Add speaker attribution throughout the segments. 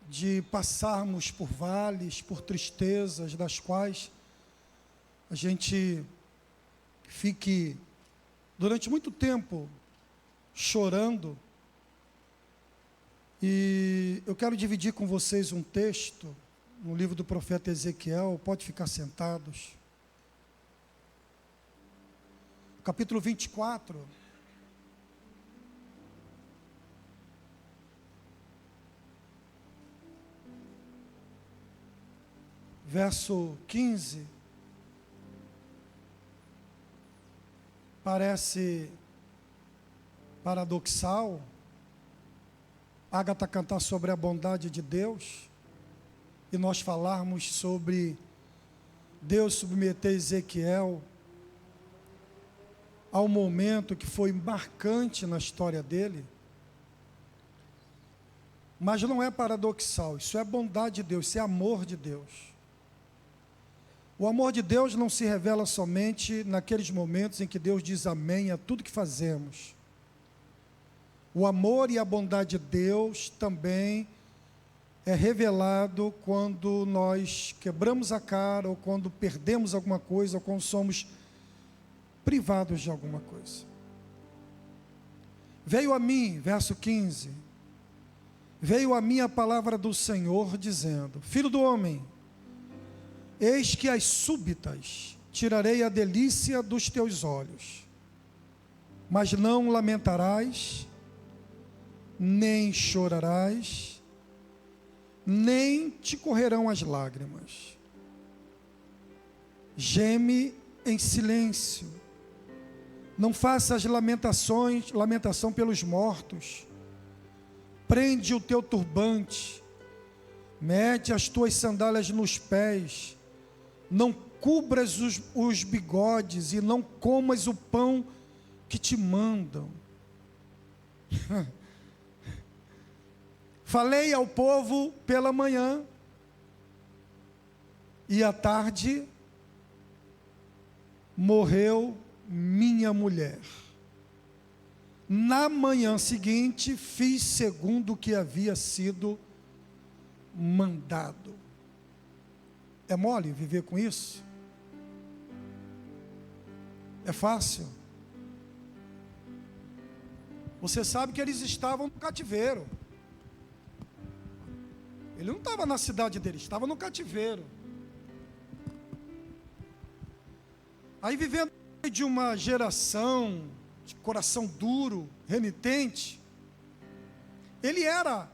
Speaker 1: de passarmos por vales, por tristezas, das quais a gente fique durante muito tempo chorando. E eu quero dividir com vocês um texto no livro do profeta Ezequiel. Pode ficar sentados. Capítulo 24. Verso 15. Parece paradoxal Ágata cantar sobre a bondade de Deus e nós falarmos sobre Deus submeter Ezequiel ao momento que foi marcante na história dele. Mas não é paradoxal, isso é bondade de Deus, isso é amor de Deus. O amor de Deus não se revela somente naqueles momentos em que Deus diz amém a tudo que fazemos. O amor e a bondade de Deus também é revelado quando nós quebramos a cara, ou quando perdemos alguma coisa, ou quando somos privados de alguma coisa. Veio a mim, verso 15, veio a mim a palavra do Senhor, dizendo: Filho do homem, eis que as súbitas tirarei a delícia dos teus olhos, mas não lamentarás, nem chorarás, nem te correrão as lágrimas. Geme em silêncio, não faças lamentação pelos mortos. Prende o teu turbante, mete as tuas sandálias nos pés, não cubras os bigodes e não comas o pão que te mandam. Falei ao povo pela manhã, e à tarde morreu minha mulher. Na manhã seguinte fiz segundo o que havia sido mandado. É mole viver com isso? É fácil? Você sabe que eles estavam no cativeiro. Ele não estava na cidade dele, estava no cativeiro. Aí, vivendo de uma geração de coração duro, renitente, ele era,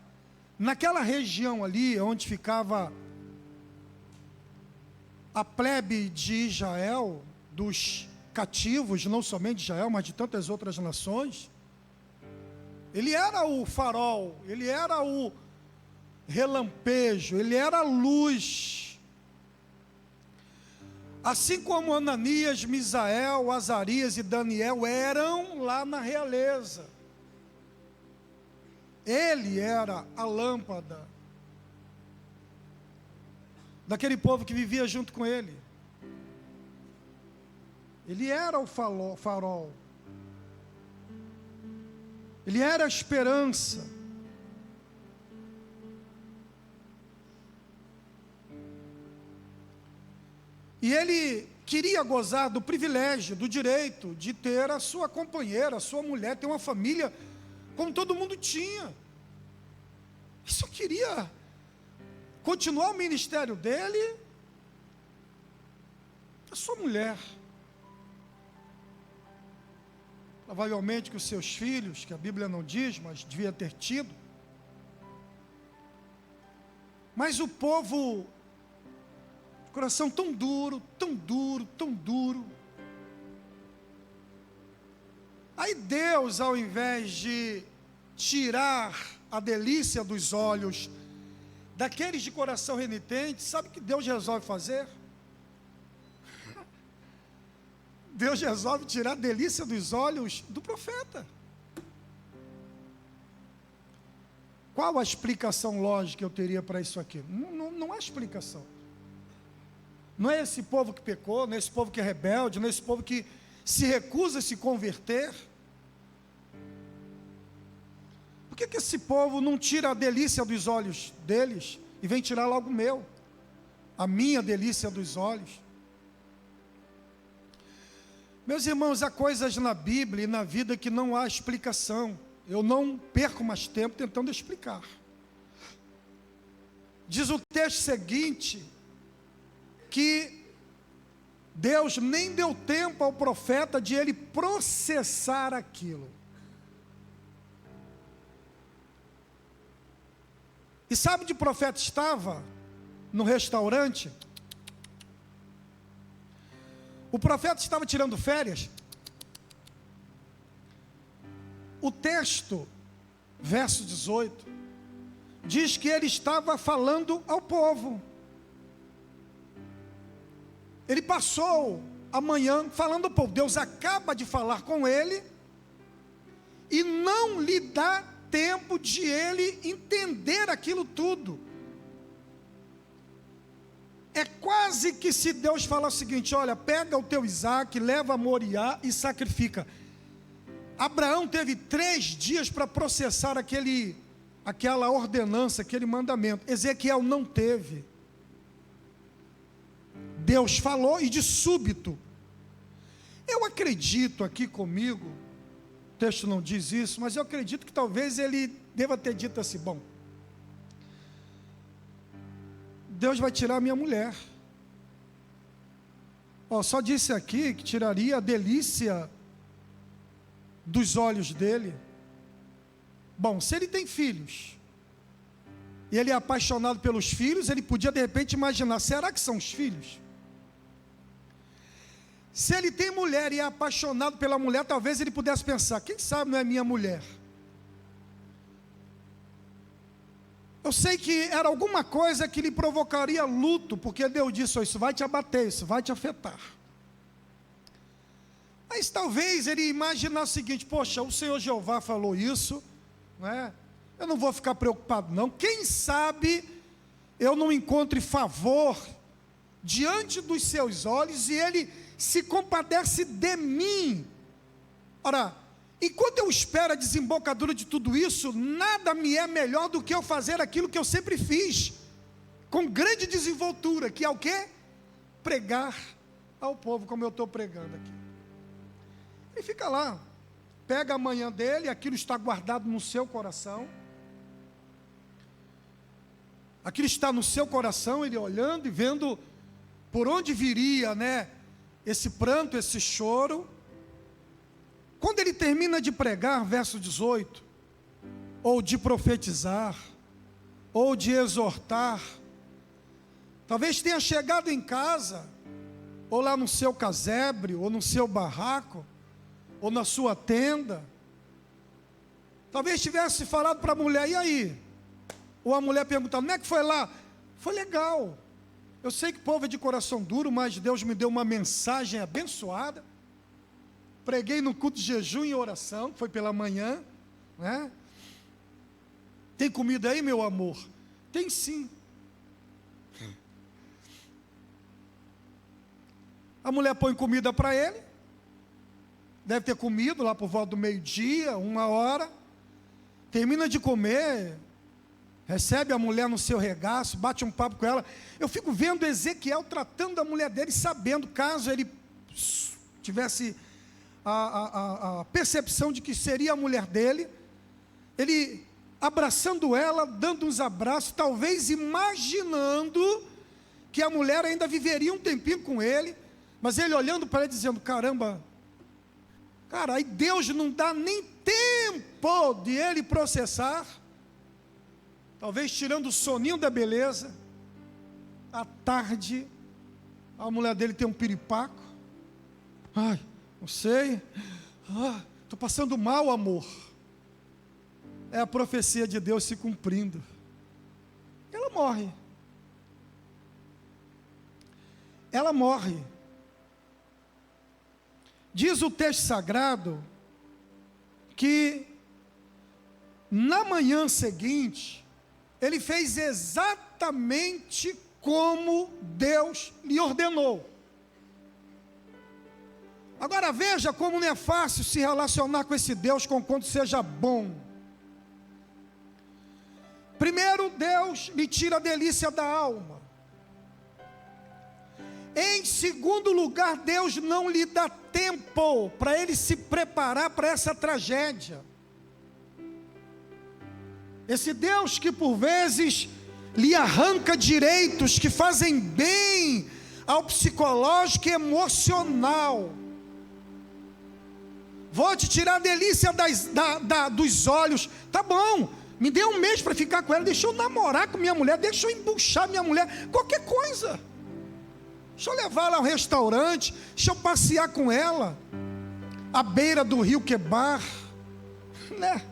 Speaker 1: naquela região ali, onde ficava a plebe de Israel, dos cativos, não somente de Israel, mas de tantas outras nações, ele era o farol, ele era o relampejo, ele era a luz. Assim como Ananias, Misael, Azarias e Daniel eram lá na realeza. Ele era a lâmpada daquele povo que vivia junto com ele. Ele era o farol. Ele era a esperança. E ele queria gozar do privilégio, do direito de ter a sua companheira, a sua mulher, ter uma família como todo mundo tinha. Ele só queria continuar o ministério dele, a sua mulher. Provavelmente que os seus filhos, que a Bíblia não diz, mas devia ter tido. Mas o povo, coração tão duro, tão duro, tão duro. Aí Deus, ao invés de tirar a delícia dos olhos daqueles de coração renitente, sabe o que Deus resolve fazer? Deus resolve tirar a delícia dos olhos do profeta. Qual a explicação lógica que eu teria para isso aqui? Não há explicação. Não é esse povo que pecou, não é esse povo que é rebelde, não é esse povo que se recusa a se converter. Por que esse povo não tira a delícia dos olhos deles e vem tirar logo o meu? A minha delícia dos olhos. Meus irmãos, há coisas na Bíblia e na vida que não há explicação. Eu não perco mais tempo tentando explicar. Diz o texto seguinte, que Deus nem deu tempo ao profeta de ele processar aquilo. E sabe onde o profeta estava? No restaurante. O profeta estava tirando férias. O texto, verso 18, diz que ele estava falando ao povo. Ele passou a manhã falando ao povo. Deus acaba de falar com ele e não lhe dá tempo de ele entender aquilo tudo. É quase que se Deus fala o seguinte: olha, pega o teu Isaac, leva a Moriá e sacrifica. Abraão teve 3 dias para processar aquela ordenança, aquele mandamento. Ezequiel não teve. Deus falou e de súbito. Eu acredito aqui comigo, o texto não diz isso, mas eu acredito que talvez ele deva ter dito assim: bom, Deus vai tirar a minha mulher. Só disse aqui que tiraria a delícia dos olhos dele. Bom, se ele tem filhos, e ele é apaixonado pelos filhos, ele podia de repente imaginar: será que são os filhos? Se ele tem mulher e é apaixonado pela mulher, talvez ele pudesse pensar: quem sabe não é minha mulher? Eu sei que era alguma coisa que lhe provocaria luto, porque Deus disse: isso vai te abater, isso vai te afetar. Mas talvez ele imaginasse o seguinte: poxa, o Senhor Jeová falou isso, não é? Eu não vou ficar preocupado não. Quem sabe eu não encontre favor diante dos seus olhos e ele se compadece de mim. Ora, enquanto eu espero a desembocadura de tudo isso, nada me é melhor do que eu fazer aquilo que eu sempre fiz, com grande desenvoltura, que é o quê? Pregar ao povo, como eu estou pregando aqui. E fica lá, pega a manhã dele, aquilo está guardado no seu coração, aquilo está no seu coração, ele olhando e vendo por onde viria, né, esse pranto, esse choro. Quando ele termina de pregar, verso 18, ou de profetizar, ou de exortar, talvez tenha chegado em casa, ou lá no seu casebre, ou no seu barraco, ou na sua tenda, talvez tivesse falado para a mulher: e aí? Ou a mulher perguntando: não é que foi lá? Foi legal, eu sei que o povo é de coração duro, mas Deus me deu uma mensagem abençoada, preguei no culto de jejum e oração, foi pela manhã, né? Tem comida aí, meu amor? Tem sim. A mulher põe comida para ele, deve ter comido lá por volta do meio-dia, 1h, termina de comer, recebe a mulher no seu regaço, bate um papo com ela. Eu fico vendo Ezequiel tratando a mulher dele, sabendo, caso ele tivesse a percepção de que seria a mulher dele, ele abraçando ela, dando uns abraços, talvez imaginando que a mulher ainda viveria um tempinho com ele, mas ele olhando para ela dizendo: caramba, cara, aí Deus não dá nem tempo de ele processar, talvez tirando o soninho da beleza. À tarde, a mulher dele tem um piripaco: ai, não sei, estou passando mal, amor. É a profecia de Deus se cumprindo. Ela morre. Ela morre. Diz o texto sagrado que na manhã seguinte ele fez exatamente como Deus lhe ordenou. Agora veja como não é fácil se relacionar com esse Deus, conquanto seja bom. Primeiro, Deus lhe tira a delícia da alma. Em segundo lugar, Deus não lhe dá tempo para ele se preparar para essa tragédia. Esse Deus que por vezes lhe arranca direitos que fazem bem ao psicológico e emocional. Vou te tirar a delícia dos olhos. Tá bom, me dê um mês para ficar com ela. Deixa eu namorar com minha mulher. Deixa eu embuchar minha mulher. Qualquer coisa. Deixa eu levar ela ao restaurante. Deixa eu passear com ela à beira do rio Quebar, né?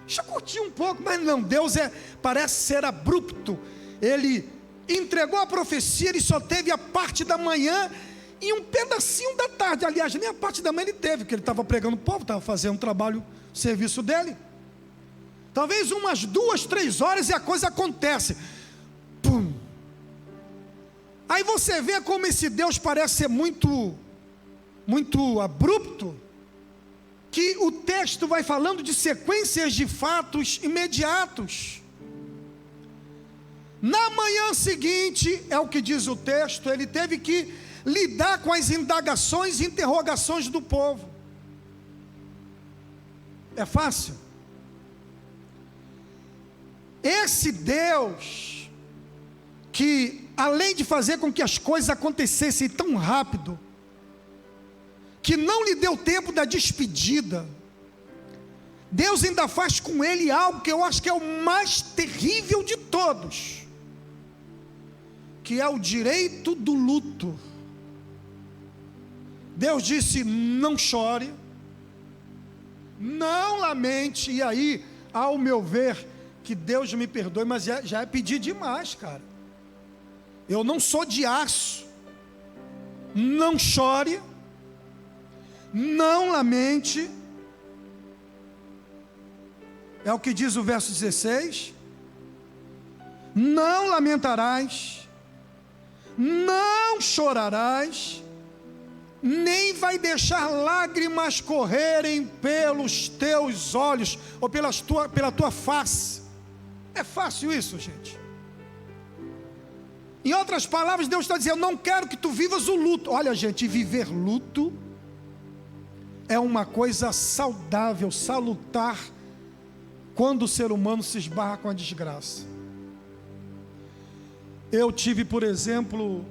Speaker 1: Deixa eu curtir um pouco. Mas não, Deus parece ser abrupto. Ele entregou a profecia. Ele só teve a parte da manhã e um pedacinho da tarde. Aliás, nem a parte da manhã ele teve, porque ele estava pregando o povo, estava fazendo um trabalho, serviço dele. Talvez umas 2, 3 horas e a coisa acontece. Pum. Aí você vê como esse Deus parece ser muito abrupto, que o texto vai falando de sequências de fatos imediatos. Na manhã seguinte, é o que diz o texto, ele teve que lidar com as indagações e interrogações do povo. É fácil? Esse Deus, que além de fazer com que as coisas acontecessem tão rápido, que não lhe deu tempo da despedida, Deus ainda faz com ele algo que eu acho que é o mais terrível de todos, que é o direito do luto. Deus disse: não chore, não lamente. E aí, ao meu ver, que Deus me perdoe, mas já é pedir demais, cara. Eu não sou de aço. Não chore, não lamente. É o que diz o verso 16. Não lamentarás, não chorarás, nem vai deixar lágrimas correrem pelos teus olhos, ou pela tua face. É fácil isso, gente? Em outras palavras, Deus está dizendo: eu não quero que tu vivas o luto. Olha, gente, viver luto é uma coisa saudável, salutar, quando o ser humano se esbarra com a desgraça. Eu tive, por exemplo,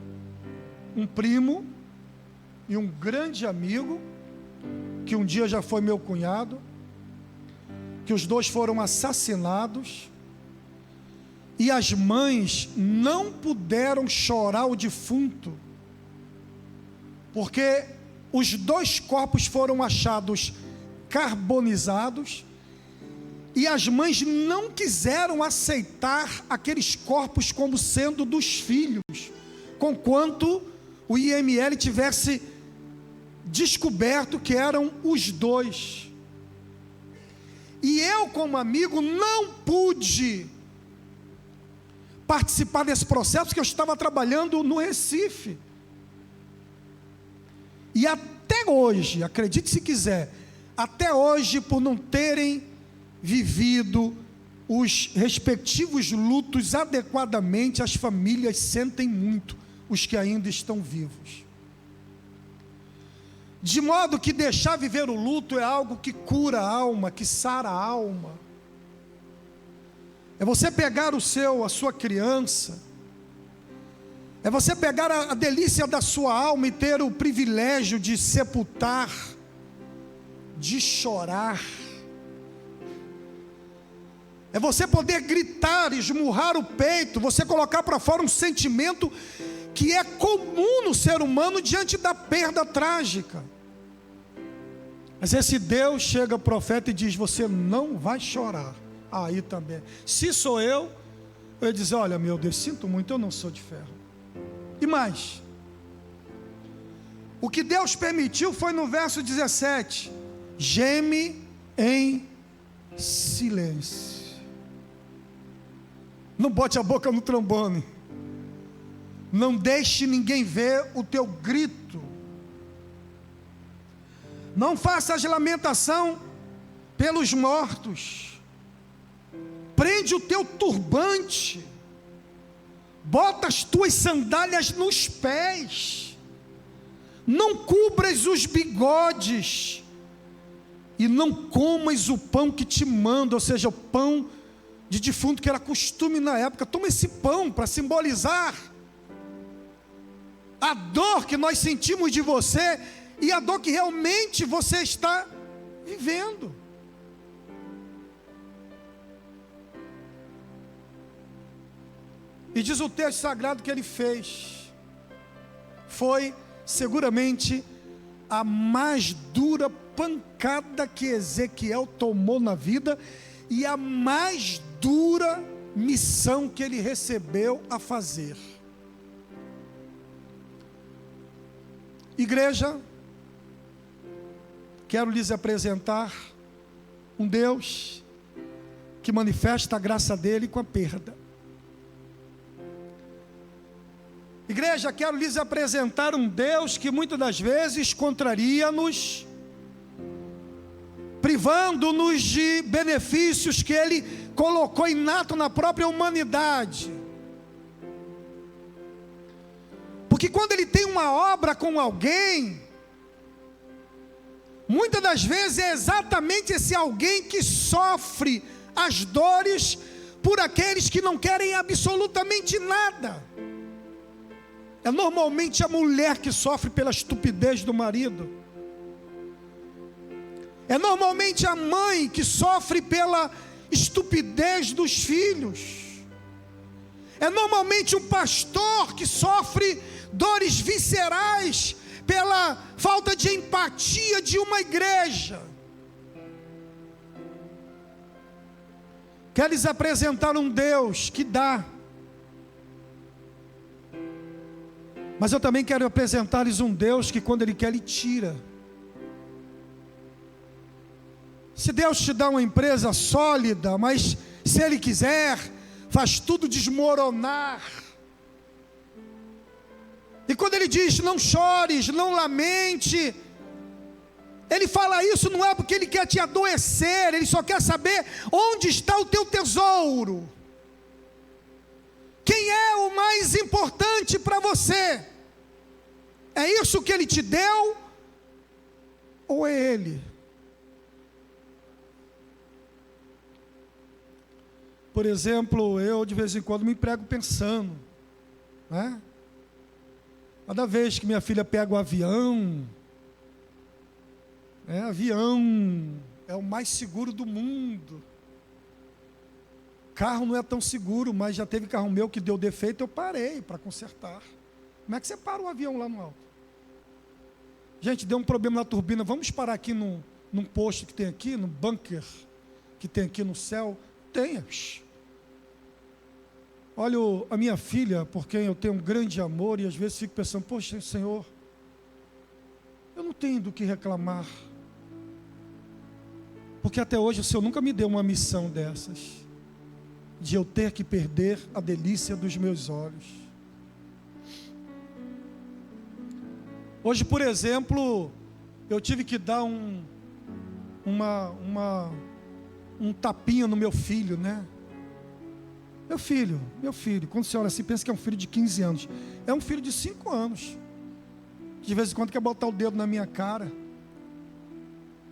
Speaker 1: um primo e um grande amigo, que um dia já foi meu cunhado, que os dois foram assassinados, e as mães não puderam chorar o defunto, porque os 2 corpos foram achados carbonizados, e as mães não quiseram aceitar aqueles corpos como sendo dos filhos, conquanto o IML tivesse descoberto que eram os 2. E eu, como amigo, não pude participar desse processo, porque eu estava trabalhando no Recife. E até hoje, acredite se quiser, até hoje, por não terem vivido os respectivos lutos adequadamente, as famílias sentem muito, os que ainda estão vivos. De modo que deixar viver o luto é algo que cura a alma, que sara a alma. É você pegar a sua criança, é você pegar a delícia da sua alma e ter o privilégio de sepultar, de chorar. É você poder gritar, esmurrar o peito, você colocar para fora um sentimento que é comum no ser humano diante da perda trágica. Mas esse Deus chega ao profeta e diz: você não vai chorar. Aí também, se sou eu ia dizer: olha, meu Deus, sinto muito, eu não sou de ferro. E mais, o que Deus permitiu foi no verso 17: geme em silêncio. Não bote a boca no trombone, não deixe ninguém ver o teu grito, não faças lamentação pelos mortos, prende o teu turbante, bota as tuas sandálias nos pés, não cubras os bigodes, e não comas o pão que te manda, ou seja, o pão de defunto, que era costume na época. Toma esse pão para simbolizar a dor que nós sentimos de você, e a dor que realmente você está vivendo. E diz o texto sagrado que ele fez, foi seguramente a mais dura pancada que Ezequiel tomou na vida, e a mais dura missão que ele recebeu a fazer. Igreja, quero lhes apresentar um Deus que manifesta a graça dele com a perda. Igreja, quero lhes apresentar um Deus que muitas das vezes contraria-nos, privando-nos de benefícios que Ele colocou inato na própria humanidade. Porque quando Ele tem uma obra com alguém, muitas das vezes é exatamente esse alguém que sofre as dores por aqueles que não querem absolutamente nada. É normalmente a mulher que sofre pela estupidez do marido. É normalmente a mãe que sofre pela estupidez dos filhos. É normalmente um pastor que sofre dores viscerais pela falta de empatia de uma igreja. Quero lhes apresentar um Deus que dá. Mas eu também quero apresentar-lhes um Deus que quando Ele quer, Ele tira. Se Deus te dá uma empresa sólida, mas se Ele quiser, faz tudo desmoronar. E quando Ele diz, não chores, não lamente, Ele fala isso não é porque Ele quer te adoecer, Ele só quer saber onde está o teu tesouro. Quem é o mais importante para você? É isso que Ele te deu? Ou é Ele? Por exemplo, eu de vez em quando me pego pensando, né? Cada vez que minha filha pega o avião, avião é o mais seguro do mundo. Carro não é tão seguro, mas já teve carro meu que deu defeito, eu parei para consertar. Como é que você para o avião lá no alto? Gente, deu um problema na turbina, vamos parar aqui num posto que tem aqui, no bunker que tem aqui no céu? Tenha. Olha a minha filha, por quem eu tenho um grande amor, e às vezes fico pensando, poxa, Senhor, eu não tenho do que reclamar, porque até hoje o Senhor nunca me deu uma missão dessas, de eu ter que perder a delícia dos meus olhos. Hoje, por exemplo, eu tive que dar um tapinha no meu filho, né? Meu filho, quando você olha assim, pensa que é um filho de 15 anos. É um filho de 5 anos. De vez em quando quer botar o dedo na minha cara.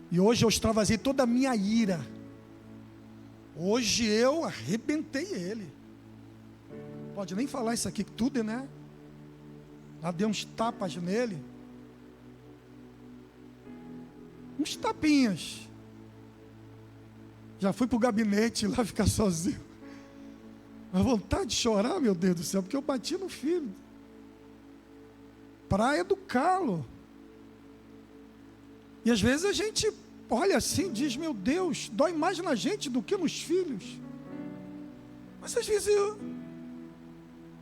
Speaker 1: E hoje eu extravasei toda a minha ira. Hoje eu arrebentei ele. Pode nem falar isso aqui tudo, né? Lá dei uns tapas nele. Uns tapinhas. Já fui para o gabinete lá ficar sozinho. A vontade de chorar, meu Deus do céu, porque eu bati no filho. Para educá-lo. E às vezes a gente olha assim e diz, meu Deus, dói mais na gente do que nos filhos. Mas às vezes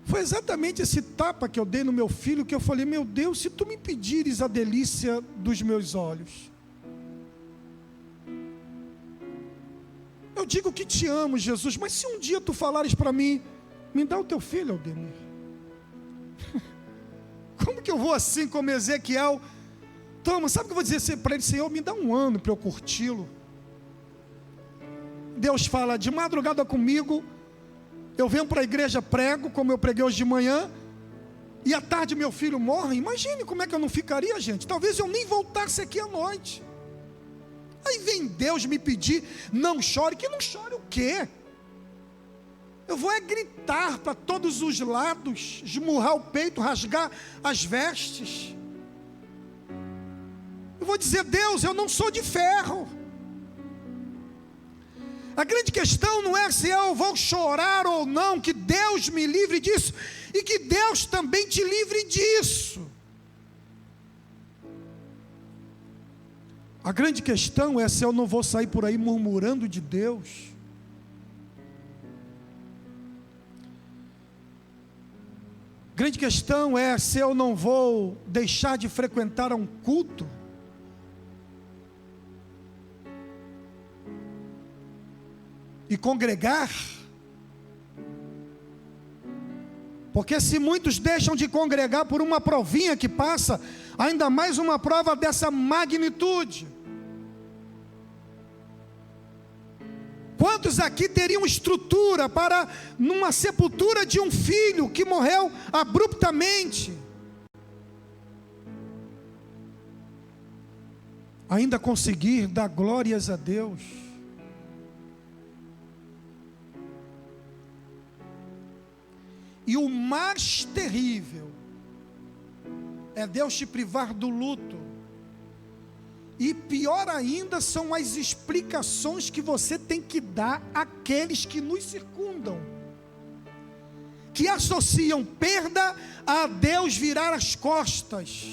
Speaker 1: foi exatamente esse tapa que eu dei no meu filho, que eu falei, meu Deus, se tu me pedires a delícia dos meus olhos, eu digo que te amo, Jesus, mas se um dia tu falares para mim, me dá o teu filho, Aldemir. Como que eu vou assim como Ezequiel? Toma, sabe o que eu vou dizer para ele? Senhor, me dá um ano para eu curti-lo. Deus fala de madrugada comigo, eu venho para a igreja, prego, como eu preguei hoje de manhã, e à tarde meu filho morre. Imagine como é que eu não ficaria, gente. Talvez eu nem voltasse aqui à noite. Aí vem Deus me pedir, não chore. Que não chore o quê? Eu vou gritar para todos os lados, esmurrar o peito, rasgar as vestes. Eu vou dizer: Deus, eu não sou de ferro. A grande questão não é se eu vou chorar ou não, que Deus me livre disso, e que Deus também te livre disso. A grande questão é se eu não vou sair por aí murmurando de Deus. A grande questão é se eu não vou deixar de frequentar um culto. E congregar. Porque se muitos deixam de congregar por uma provinha que passa, ainda mais uma prova dessa magnitude. Quantos aqui teriam estrutura para, numa sepultura de um filho que morreu abruptamente, ainda conseguir dar glórias a Deus? E o mais terrível é Deus te privar do luto. E pior ainda são as explicações que você tem que dar àqueles que nos circundam, que associam perda a Deus virar as costas.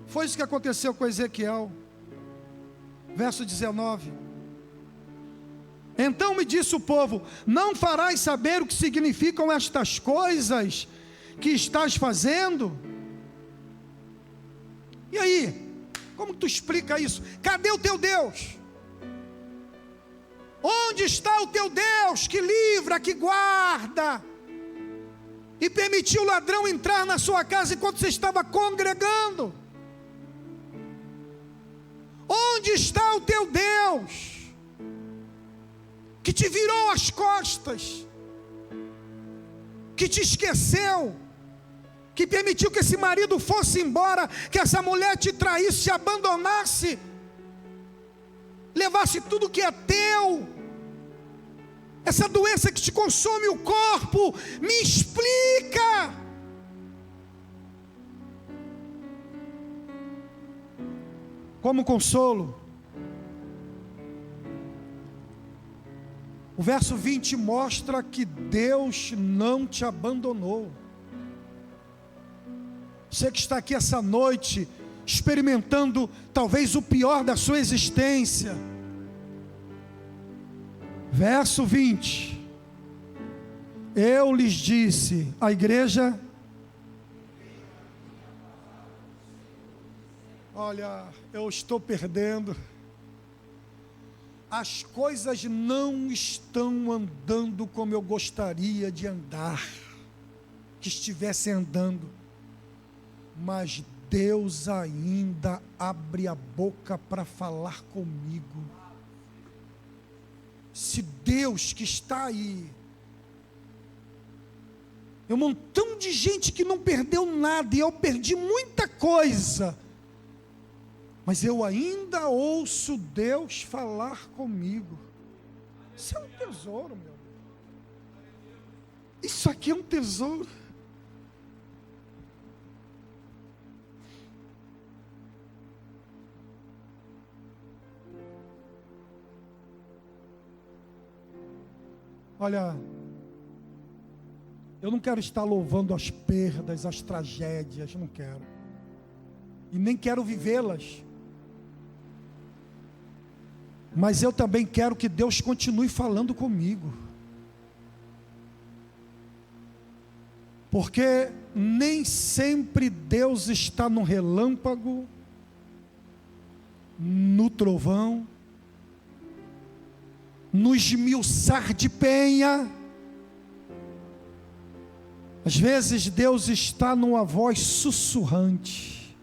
Speaker 1: Foi isso que aconteceu com Ezequiel. Verso 19. Então me disse o povo: não farás saber o que significam estas coisas que estás fazendo? E aí, como tu explica isso? Cadê o teu Deus? Onde está o teu Deus que livra, que guarda, e permitiu o ladrão entrar na sua casa enquanto você estava congregando? Onde está o teu Deus que te virou as costas, que te esqueceu, que permitiu que esse marido fosse embora, que essa mulher te traísse, te abandonasse, levasse tudo que é teu, essa doença que te consome o corpo? Me explica. Como consolo, o verso 20 mostra que Deus não te abandonou. Você que está aqui essa noite, experimentando talvez o pior da sua existência. Verso 20. Eu lhes disse, a igreja: olha, eu estou perdendo. As coisas não estão andando como eu gostaria de andar, que estivessem andando, mas Deus ainda abre a boca para falar comigo. Se Deus que está aí, é um montão de gente que não perdeu nada, e eu perdi muita coisa, mas eu ainda ouço Deus falar comigo. Isso é um tesouro, meu. Isso aqui é um tesouro. Olha, eu não quero estar louvando as perdas, as tragédias, não quero. E nem quero vivê-las. Mas eu também quero que Deus continue falando comigo. Porque nem sempre Deus está no relâmpago, no trovão, no esmiuçar de penha. Às vezes Deus está numa voz sussurrante,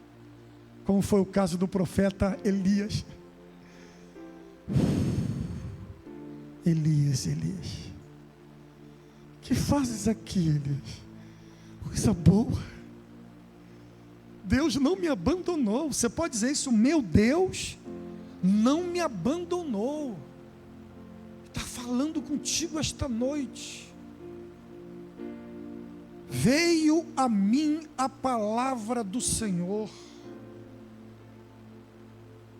Speaker 1: como foi o caso do profeta Elias. Elias, Elias, que fazes aqui, Elias? Coisa boa. Deus não me abandonou. Você pode dizer isso, meu Deus não me abandonou. Está falando contigo esta noite. Veio a mim a palavra do Senhor.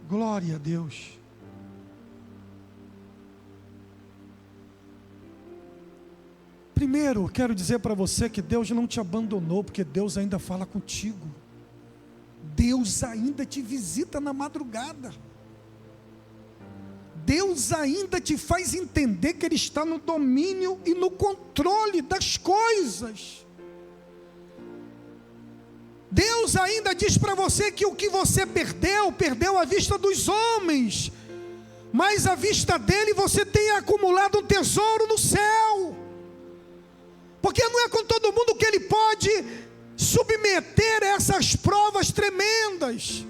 Speaker 1: Glória a Deus. Primeiro, quero dizer para você que Deus não te abandonou, porque Deus ainda fala contigo. Deus ainda te visita na madrugada. Deus ainda te faz entender que Ele está no domínio e no controle das coisas. Deus ainda diz para você que o que você perdeu à vista dos homens, mas à vista dele você tem acumulado um tesouro no céu. Porque não é com todo mundo que Ele pode submeter essas provas tremendas.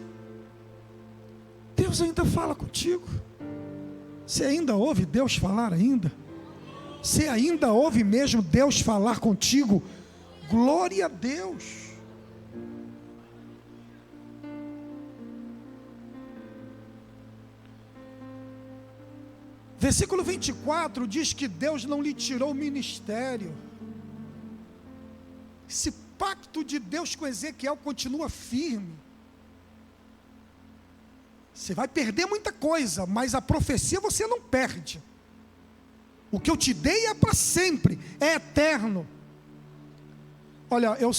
Speaker 1: Deus ainda fala contigo. Você ainda ouve Deus falar ainda? Você ainda ouve mesmo Deus falar contigo? Glória a Deus. Versículo 24 diz que Deus não lhe tirou o ministério. Esse pacto de Deus com Ezequiel continua firme. Você vai perder muita coisa, mas a profecia você não perde. O que eu te dei é para sempre, é eterno. Olha, eu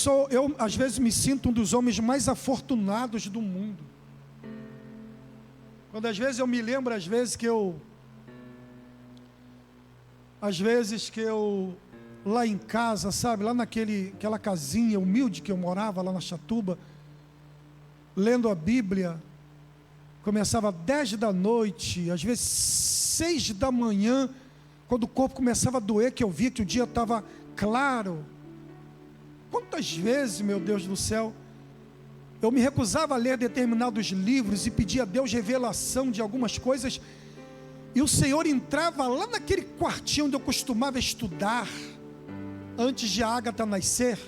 Speaker 1: às vezes me sinto um dos homens mais afortunados do mundo. Quando às vezes eu me lembro, às vezes que eu lá em casa, sabe, lá aquela casinha humilde que eu morava, lá na Chatuba, lendo a Bíblia, começava 10 da noite, às vezes 6 da manhã, quando o corpo começava a doer, que eu via que o dia estava claro. Quantas vezes, meu Deus do céu, eu me recusava a ler determinados livros e pedia a Deus revelação de algumas coisas, e o Senhor entrava lá naquele quartinho onde eu costumava estudar, antes de a Ágata nascer,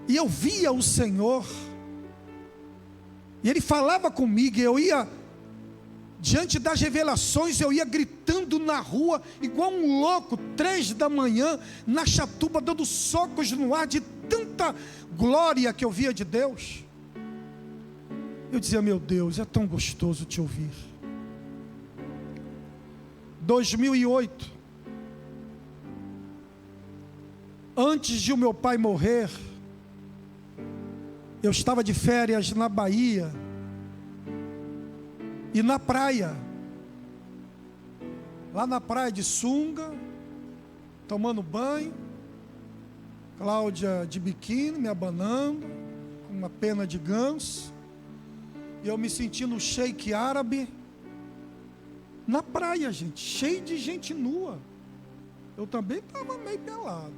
Speaker 1: e eu via o Senhor, e Ele falava comigo, e eu ia, diante das revelações, eu ia gritando na rua, igual um louco, 3 da manhã, na Chatuba, dando socos no ar, de tanta glória que eu via de Deus. Eu dizia, meu Deus, é tão gostoso te ouvir. 2008, antes de o meu pai morrer, eu estava de férias na Bahia, e na praia, lá na praia de sunga, tomando banho, Cláudia de biquíni, me abanando, com uma pena de ganso, e eu me sentindo um sheik árabe, na praia, gente, cheio de gente nua. Eu também estava meio pelado,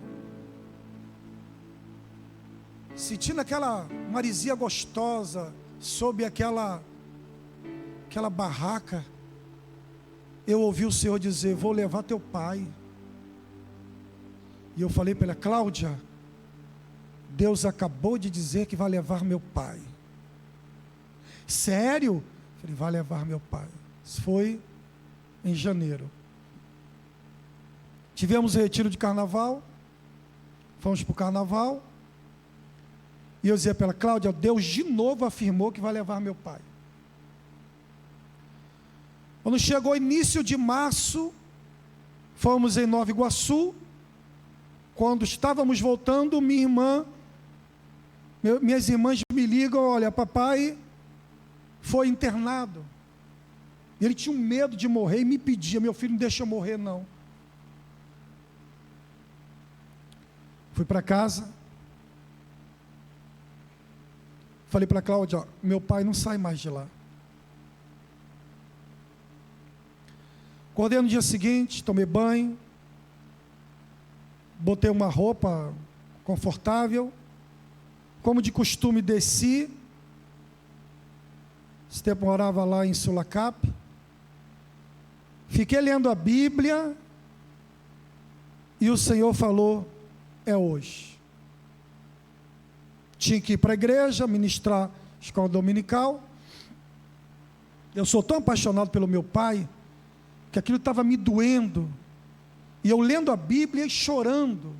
Speaker 1: sentindo aquela maresia gostosa, sob aquela barraca. Eu ouvi o Senhor dizer, vou levar teu pai. E eu falei para ela, Cláudia, Deus acabou de dizer que vai levar meu pai. Sério? Eu falei, vai levar meu pai. Isso foi em janeiro. Tivemos o retiro de carnaval, fomos para o carnaval, e eu dizia para ela, Cláudia, Deus de novo afirmou que vai levar meu pai. Quando chegou início de março, fomos em Nova Iguaçu. Quando estávamos voltando, minhas irmãs me ligam, olha, papai foi internado. Ele tinha um medo de morrer e me pedia, meu filho, não deixa eu morrer não. Fui para casa, falei para a Cláudia, meu pai não sai mais de lá. Acordei no dia seguinte, tomei banho, botei uma roupa confortável, como de costume desci. Esse tempo morava lá em Sulacap. Fiquei lendo a Bíblia e o Senhor falou: é hoje. Tinha que ir para a igreja, ministrar escola dominical. Eu sou tão apaixonado pelo meu pai, que aquilo estava me doendo. E eu lendo a Bíblia e chorando.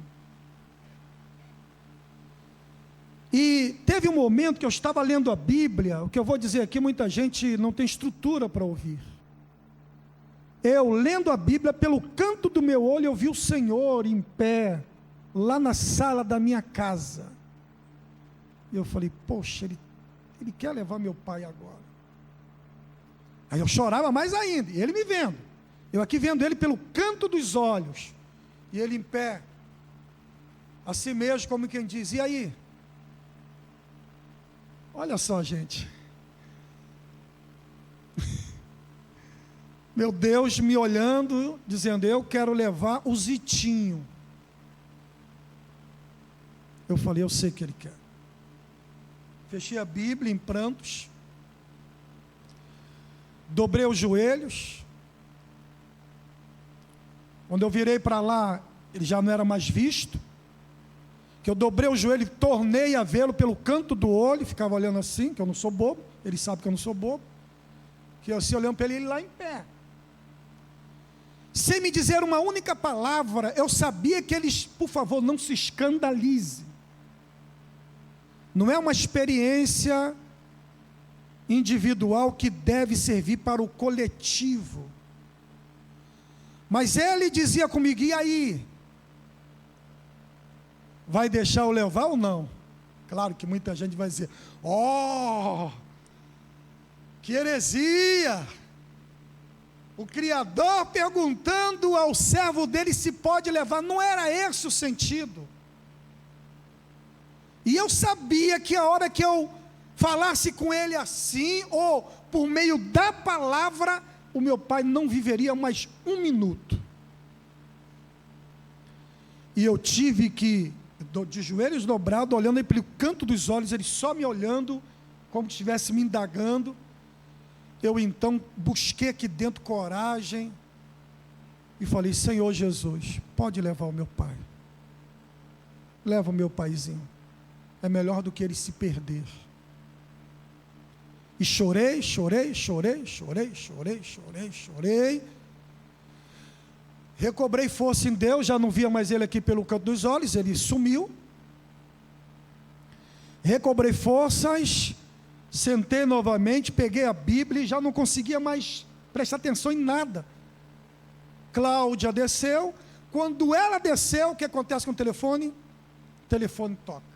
Speaker 1: E teve um momento que eu estava lendo a Bíblia, o que eu vou dizer aqui, muita gente não tem estrutura para ouvir. Eu lendo a Bíblia, pelo canto do meu olho, eu vi o Senhor em pé, lá na sala da minha casa. E eu falei: poxa, ele quer levar meu pai agora. Aí eu chorava mais ainda, e ele me vendo. Eu aqui vendo ele pelo canto dos olhos. E ele em pé, assim mesmo, como quem diz: e aí? Olha só, gente. Meu Deus me olhando, dizendo: eu quero levar o Zitinho. Eu falei: eu sei que ele quer. Fechei a Bíblia em prantos. Dobrei os joelhos. Quando eu virei para lá, ele já não era mais visto. Que eu dobrei o joelho e tornei a vê-lo pelo canto do olho. Ficava olhando assim, que eu não sou bobo. Ele sabe que eu não sou bobo. Que eu assim olhando para ele lá em pé. Sem me dizer uma única palavra, eu sabia que eles, por favor, não se escandalize. Não é uma experiência individual que deve servir para o coletivo. Mas ele dizia comigo: e aí? Vai deixar eu levar ou não? Claro que muita gente vai dizer: oh, que heresia! O Criador perguntando ao servo dele se pode levar. Não era esse o sentido. E eu sabia que a hora que eu falasse com ele assim, ou por meio da palavra, o meu pai não viveria mais um minuto. E eu tive que, de joelhos dobrados, olhando pelo canto dos olhos, ele só me olhando, como se estivesse me indagando. Eu então busquei aqui dentro coragem, e falei: Senhor Jesus, pode levar o meu pai. Leva o meu paizinho. É melhor do que ele se perder. E chorei. Recobrei força em Deus, já não via mais ele aqui pelo canto dos olhos, ele sumiu. Recobrei forças, sentei novamente, peguei a Bíblia e já não conseguia mais prestar atenção em nada. Cláudia desceu. Quando ela desceu, o que acontece com o telefone? O telefone toca.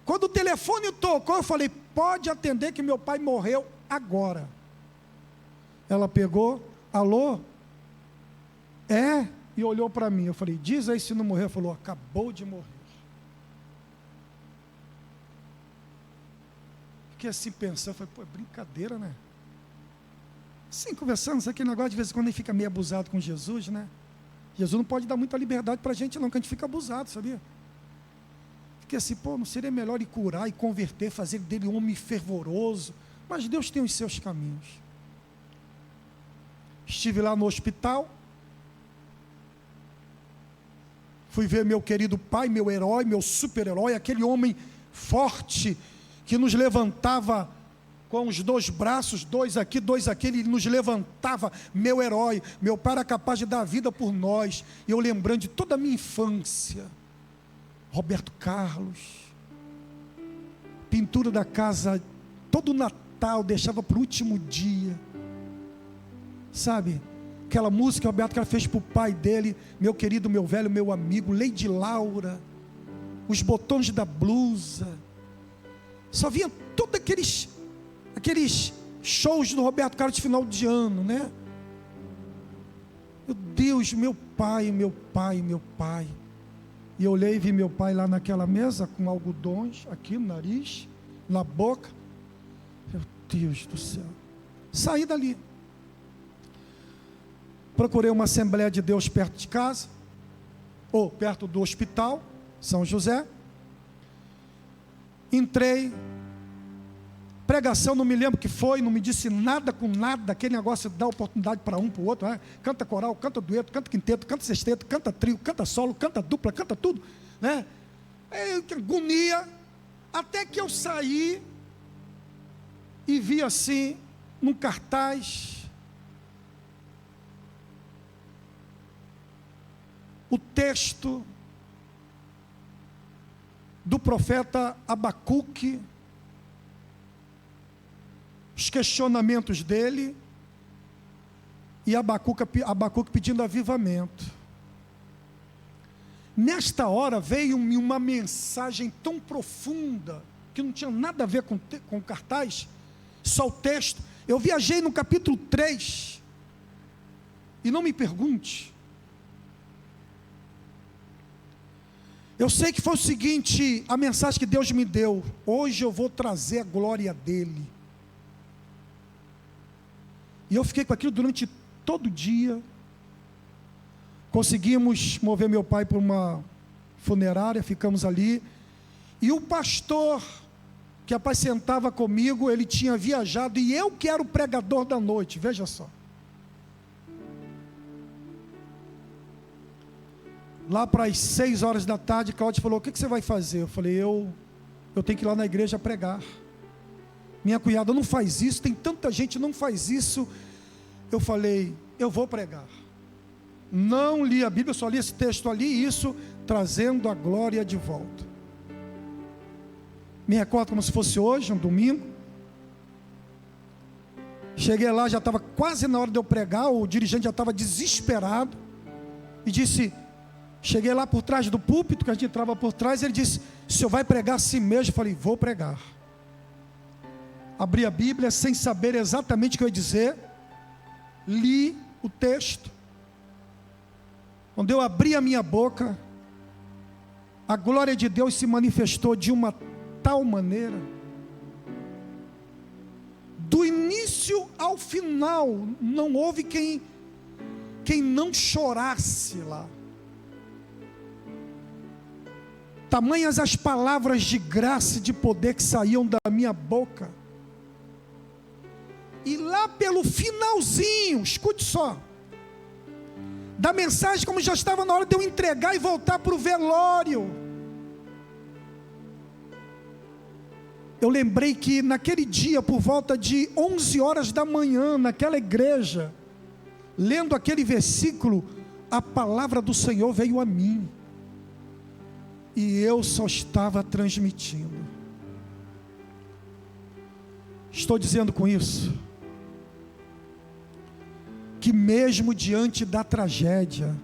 Speaker 1: Quando o telefone tocou, eu falei: pode atender que meu pai morreu agora. Ela pegou: alô? É? E olhou para mim. Eu falei: diz aí se não morreu. Ela falou: acabou de morrer. Fiquei assim pensando, falei: pô, é brincadeira, né? Assim, conversando, isso aqui negócio, de vez em quando a gente fica meio abusado com Jesus, né? Jesus não pode dar muita liberdade para a gente não, que a gente fica abusado, sabia? Fiquei assim: pô, não seria melhor ir curar e converter, fazer dele um homem fervoroso? Mas Deus tem os seus caminhos. Estive lá no hospital, fui ver meu querido pai, meu herói, meu super-herói, aquele homem forte, que nos levantava com os dois braços, dois aqui, ele nos levantava, meu herói. Meu pai era capaz de dar a vida por nós. E eu lembrando de toda a minha infância, Roberto Carlos, pintura da casa, todo Natal, deixava para o último dia, sabe? Aquela música que o Roberto Carlos fez para o pai dele, meu querido, meu velho, meu amigo, Lady Laura, os botões da blusa, só vinha todos aqueles shows do Roberto Carlos de final de ano, né? Meu Deus, meu pai. E eu olhei e vi meu pai lá naquela mesa, com algodões aqui no nariz, na boca. Meu Deus do céu. Saí dali. Procurei uma Assembleia de Deus perto de casa, ou perto do hospital, São José. Entrei, pregação, não me lembro o que foi, não me disse nada com nada, aquele negócio de dar oportunidade para um, para o outro, né? Canta coral, canta dueto, canta quinteto, canta sexteto, canta trio, canta solo, canta dupla, canta tudo, né? Que agonia, até que eu saí e vi assim, num cartaz, o texto do profeta Abacuque, os questionamentos dele, e Abacuque pedindo avivamento. Nesta hora veio-me uma mensagem tão profunda, que não tinha nada a ver com o cartaz, só o texto. Eu viajei no capítulo 3, e não me pergunte, eu sei que foi o seguinte, a mensagem que Deus me deu: hoje eu vou trazer a glória dele. E eu fiquei com aquilo durante todo o dia. Conseguimos mover meu pai para uma funerária, ficamos ali. E o pastor que apacentava comigo, ele tinha viajado, e eu que era o pregador da noite, veja só. Lá para as 6 horas da tarde, Cláudio falou: o que você vai fazer? Eu falei: eu tenho que ir lá na igreja pregar. Minha cunhada: não faz isso, tem tanta gente, não faz isso. Eu falei: eu vou pregar. Não li a Bíblia, só li esse texto ali, isso trazendo a glória de volta. Me recordo como se fosse hoje, um domingo. Cheguei lá, já estava quase na hora de eu pregar, o dirigente já estava desesperado, e disse, cheguei lá por trás do púlpito, que a gente entrava por trás, ele disse: o senhor vai pregar assim mesmo? Eu falei: vou pregar. Abri a Bíblia sem saber exatamente o que eu ia dizer, li o texto. Quando eu abri a minha boca, a glória de Deus se manifestou de uma tal maneira, do início ao final, não houve quem não chorasse lá. Tamanhas as palavras de graça e de poder que saíam da minha boca. E lá pelo finalzinho, escute só, da mensagem, como já estava na hora de eu entregar e voltar para o velório, eu lembrei que naquele dia, por volta de 11 horas da manhã, naquela igreja, lendo aquele versículo, a palavra do Senhor veio a mim, e eu só estava transmitindo. Estou dizendo com isso que mesmo diante da tragédia,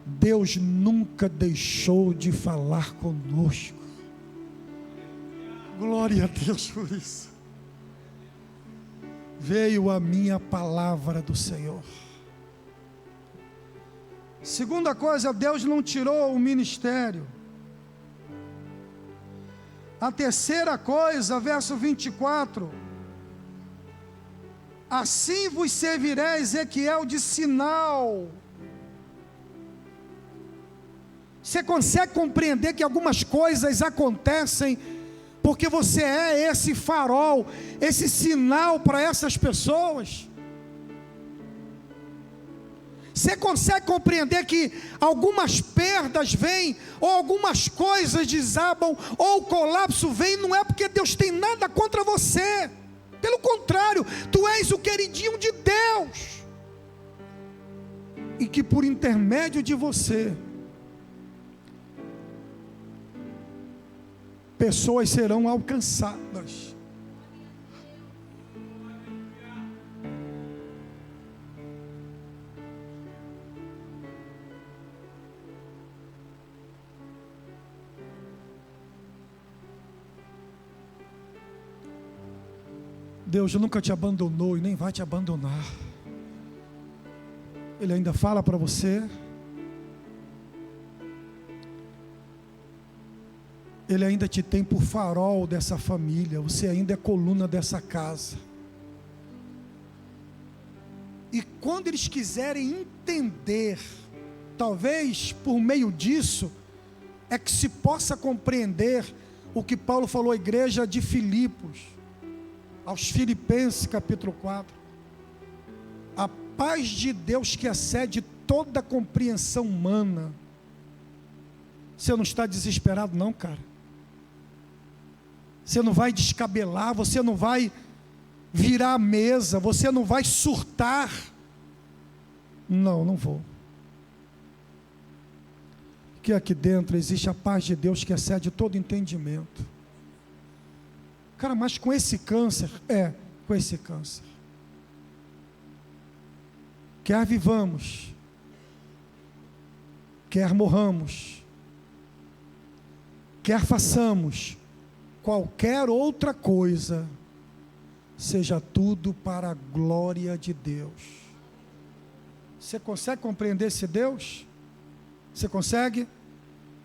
Speaker 1: Deus nunca deixou de falar conosco. Glória a Deus por isso. Veio a minha palavra do Senhor. Segunda coisa, Deus não tirou o ministério. A terceira coisa, verso 24: assim vos servirá Ezequiel de sinal. Você consegue compreender que algumas coisas acontecem porque você é esse farol, esse sinal para essas pessoas? Você consegue compreender que algumas perdas vêm, ou algumas coisas desabam, ou o colapso vem, não é porque Deus tem nada contra você. Pelo contrário, tu és o queridinho de Deus, e que por intermédio de você, pessoas serão alcançadas. Deus nunca te abandonou e nem vai te abandonar. Ele ainda fala para você. Ele ainda te tem por farol dessa família. Você ainda é coluna dessa casa. E quando eles quiserem entender, talvez por meio disso, é que se possa compreender o que Paulo falou à igreja de Filipos. aos Filipenses capítulo 4. A paz de Deus que excede toda a compreensão humana. Você não está desesperado não, cara. Você não vai descabelar, você não vai virar a mesa, você não vai surtar. Não, não vou. Porque aqui dentro existe a paz de Deus que excede todo entendimento. Cara, mas com esse câncer, com esse câncer. Quer vivamos, quer morramos, quer façamos qualquer outra coisa, seja tudo para a glória de Deus. Você consegue compreender esse Deus? Você consegue?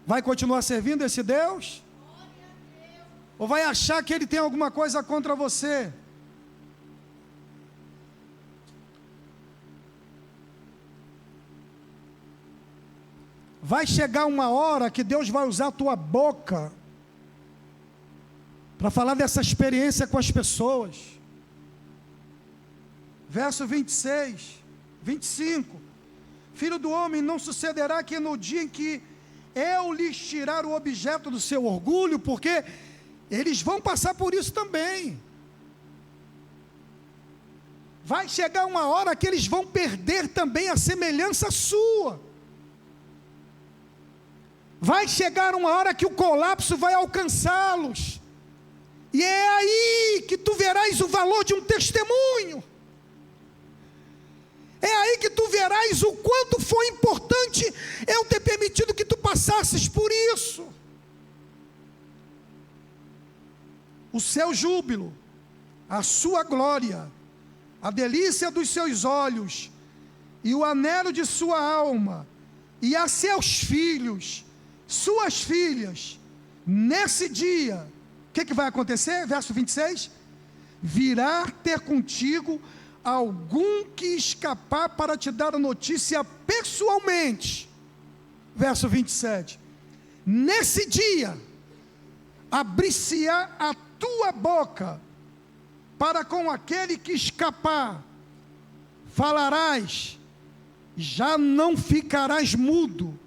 Speaker 1: Vai continuar servindo esse Deus? Ou vai achar que Ele tem alguma coisa contra você? Vai chegar uma hora que Deus vai usar a tua boca para falar dessa experiência com as pessoas. Verso 26, 25. Filho do homem, não sucederá que no dia em que eu lhes tirar o objeto do seu orgulho, porque eles vão passar por isso também. Vai chegar uma hora que eles vão perder também a semelhança sua. Vai chegar uma hora que o colapso vai alcançá-los. E é aí que tu verás o valor de um testemunho. É aí que tu verás o quanto foi importante eu ter permitido que tu passasses por isso. O seu júbilo, a sua glória, a delícia dos seus olhos, e o anelo de sua alma, e a seus filhos, suas filhas, nesse dia, o que vai acontecer? Verso 26, virá ter contigo algum que escapar para te dar a notícia pessoalmente. Verso 27, nesse dia, abrir-se-á a tua boca, para com aquele que escapar, falarás, já não ficarás mudo,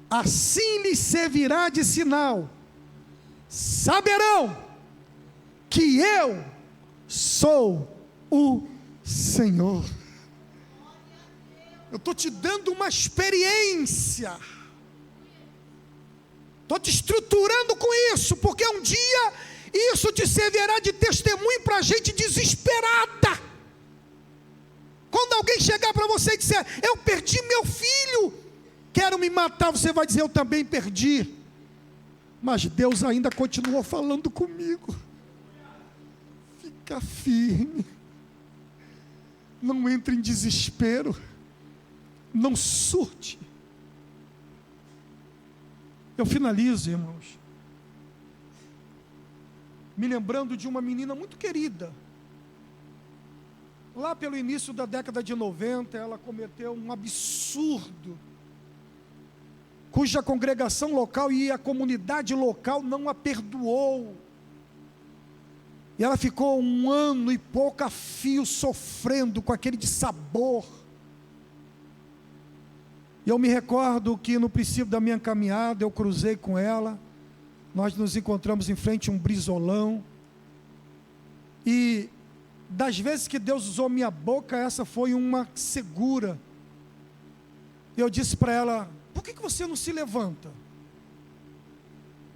Speaker 1: assim lhes servirá de sinal, saberão que eu sou o Senhor. Eu estou te dando uma experiência, estou te estruturando com isso, porque um dia isso te servirá de testemunho para gente desesperada. Quando alguém chegar para você e disser, eu perdi meu filho, quero me matar, você vai dizer, eu também perdi, mas Deus ainda continuou falando comigo. Fica firme, não entre em desespero, não surte. Eu finalizo, irmãos, me lembrando de uma menina muito querida. Lá pelo início da década de 90, ela cometeu um absurdo, cuja congregação local e a comunidade local não a perdoou. E ela ficou 1 ano e pouco a fio sofrendo com aquele dissabor. E eu me recordo que no princípio da minha caminhada, eu cruzei com ela, nós nos encontramos em frente a um brisolão, e das vezes que Deus usou minha boca, essa foi uma segura. Eu disse para ela, por que você não se levanta?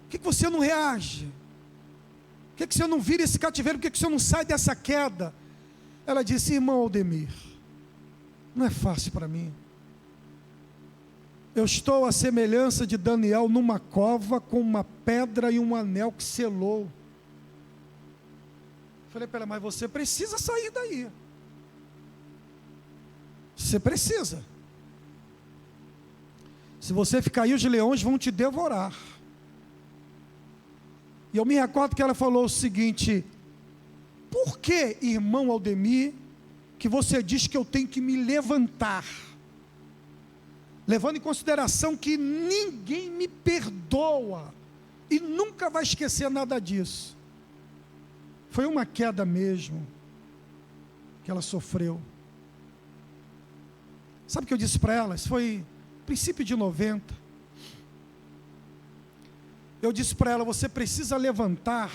Speaker 1: Por que você não reage? Por que você não vira esse cativeiro? Por que você não sai dessa queda? Ela disse, irmão Aldemir, não é fácil para mim. Eu estou à semelhança de Daniel numa cova com uma pedra e um anel que selou. Falei para ela, mas você precisa sair daí. Você precisa. Se você ficar aí, os leões vão te devorar. E eu me recordo que ela falou o seguinte, por que, irmão Aldemir, que você diz que eu tenho que me levantar? Levando em consideração que ninguém me perdoa, e nunca vai esquecer nada disso. Foi uma queda mesmo que ela sofreu. Sabe o que eu disse para ela? Isso foi princípio de 90. Eu disse para ela: você precisa levantar,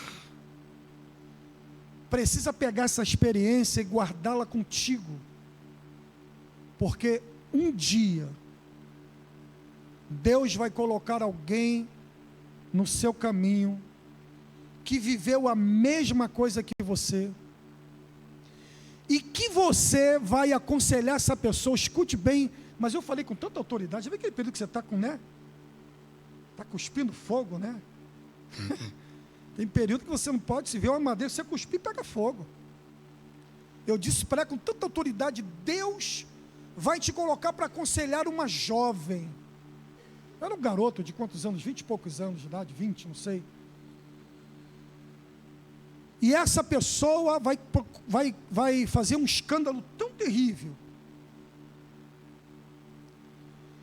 Speaker 1: precisa pegar essa experiência e guardá-la contigo, porque um dia Deus vai colocar alguém no seu caminho que viveu a mesma coisa que você, e que você vai aconselhar essa pessoa. Escute bem, mas eu falei com tanta autoridade. Já vê aquele período que você está com, né? Está cuspindo fogo, né? Tem período que você não pode se ver uma madeira, você cuspir e pega fogo. Eu disse para ela com tanta autoridade: Deus vai te colocar para aconselhar uma jovem. Era um garoto de quantos anos? 20 e poucos anos de idade, 20, não sei. E essa pessoa vai fazer um escândalo tão terrível.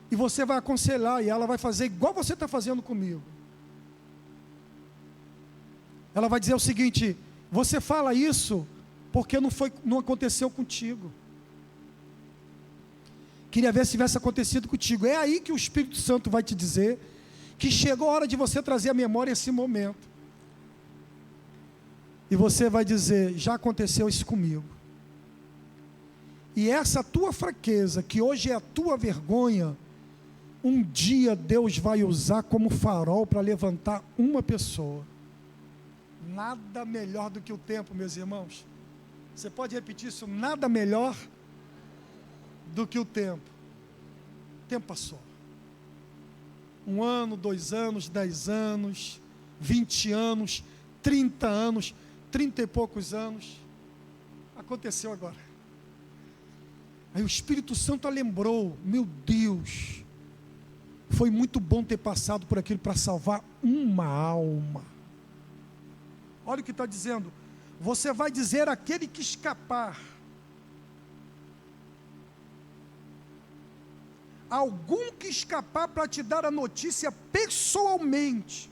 Speaker 1: E você vai aconselhar, e ela vai fazer igual você está fazendo comigo. Ela vai dizer o seguinte: você fala isso porque não aconteceu contigo. Queria ver se tivesse acontecido contigo. É aí que o Espírito Santo vai te dizer que chegou a hora de você trazer à memória esse momento. E você vai dizer: já aconteceu isso comigo. E essa tua fraqueza, que hoje é a tua vergonha, um dia Deus vai usar como farol para levantar uma pessoa. Nada melhor do que o tempo, meus irmãos. Você pode repetir isso? Nada melhor do que o tempo. O tempo passou. 1 ano, 2 anos, 10 anos, 20 anos, 30 anos, 30 e poucos anos. Aconteceu agora. Aí o Espírito Santo a lembrou: meu Deus, foi muito bom ter passado por aquilo para salvar uma alma. Olha o que está dizendo: você vai dizer àquele que escapar, algum que escapar, para te dar a notícia pessoalmente,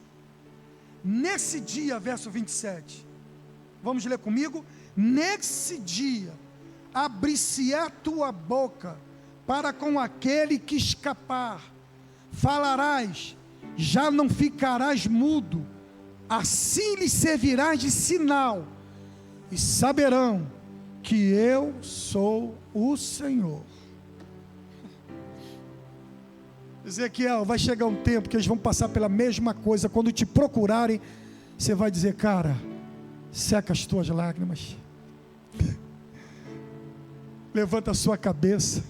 Speaker 1: nesse dia, verso 27, vamos ler comigo? Nesse dia, abrir-se a tua boca para com aquele que escapar, falarás, já não ficarás mudo, assim lhes servirás de sinal, e saberão que eu sou o Senhor. Ezequiel, vai chegar um tempo que eles vão passar pela mesma coisa. Quando te procurarem, você vai dizer: cara, seca as tuas lágrimas, levanta a sua cabeça.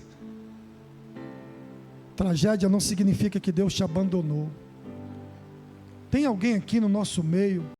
Speaker 1: Tragédia não significa que Deus te abandonou. Tem alguém aqui no nosso meio